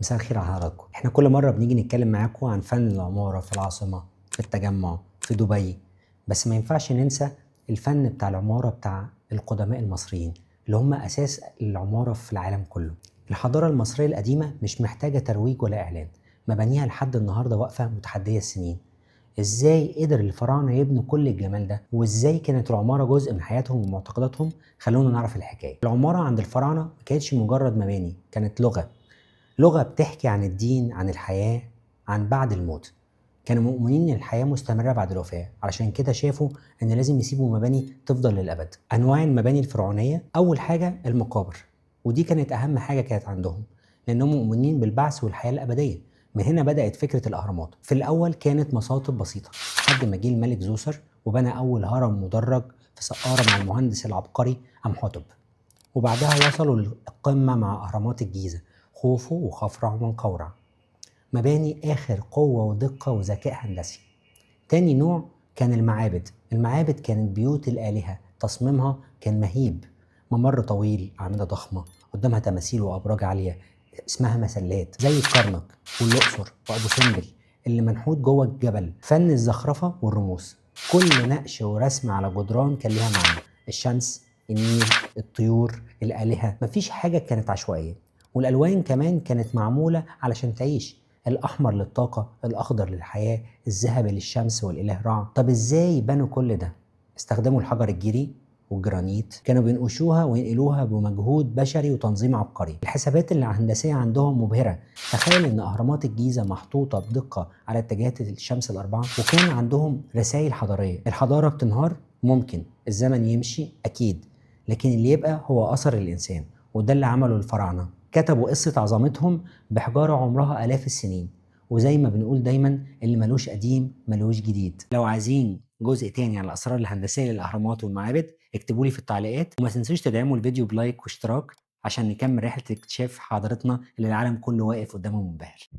مساء الخير على حضراتكم. احنا كل مرة بنيجي نتكلم معاكم عن فن العمارة في العاصمة، في التجمع، في دبي، بس ما ينفعش ننسى الفن بتاع العمارة بتاع القدماء المصريين اللي هم أساس العمارة في العالم كله. الحضارة المصرية القديمة مش محتاجة ترويج ولا إعلان، مبانيها لحد النهاردة واقفة متحدية السنين. ازاي قدر الفراعنة يبنوا كل الجمال ده؟ وازاي كانت العمارة جزء من حياتهم ومعتقداتهم؟ خلونا نعرف الحكاية. العمارة عند الفراعنة ما كانتش مجرد مباني، كانت لغة بتحكي عن الدين، عن الحياة، عن بعد الموت. كانوا مؤمنين ان الحياة مستمرة بعد الوفاة، علشان كده شافوا ان لازم يسيبوا مباني تفضل للأبد. انواع المباني الفرعونية، اول حاجة المقابر، ودي كانت اهم حاجة كانت عندهم، لانهم مؤمنين بالبعث والحياة الأبدية. من هنا بدأت فكرة الأهرامات. في الأول كانت مساطب بسيطة لحد ما جه الملك زوسر وبنى أول هرم مدرج في سقارة مع المهندس العبقري أمحتب. وبعدها وصلوا للقمة مع أهرامات الجيزة، خوفو وخفرع ومنقورع، مباني آخر قوة ودقة وذكاء هندسي. تاني نوع كان المعابد كانت بيوت الآلهة، تصميمها كان مهيب، ممر طويل، أعمدة ضخمة، قدامها تماثيل وأبراج عالية اسمها مسلات، زي الكرنك والأقصر وأبو سمبل اللي منحوت جوه الجبل. فن الزخرفة والرموز، كل نقش ورسم على جدران كان ليها معنى، الشمس، النيل، الطيور، الآلهة، مفيش حاجة كانت عشوائية. والألوان كمان كانت معمولة علشان تعيش، الأحمر للطاقة، الأخضر للحياة، الذهبي للشمس والإله رع. طب إزاي بنوا كل ده؟ استخدموا الحجر الجيري والجرانيت، كانوا بينقشوها وينقلوها بمجهود بشري وتنظيم عبقري. الحسابات الهندسية عندهم مبهرة. تخيل إن أهرامات الجيزة محطوطة بدقة على اتجاهات الشمس الأربعة، وكان عندهم رسائل حضارية. الحضارة بتنهار ممكن، الزمن يمشي أكيد، لكن اللي يبقى هو أثر الإنسان، وده اللي عمله الفراعنة. كتبوا قصة عظمتهم بحجارة عمرها آلاف السنين، وزي ما بنقول دايما اللي ملوش قديم ملوش جديد. لو عايزين جزء تاني عن الأسرار الهندسية للأهرامات والمعابد اكتبوا لي في التعليقات، وما تنسوش تدعموا الفيديو بلايك واشتراك عشان نكمل رحلة اكتشاف حضارتنا اللي العالم كله واقف قدامه منبهر.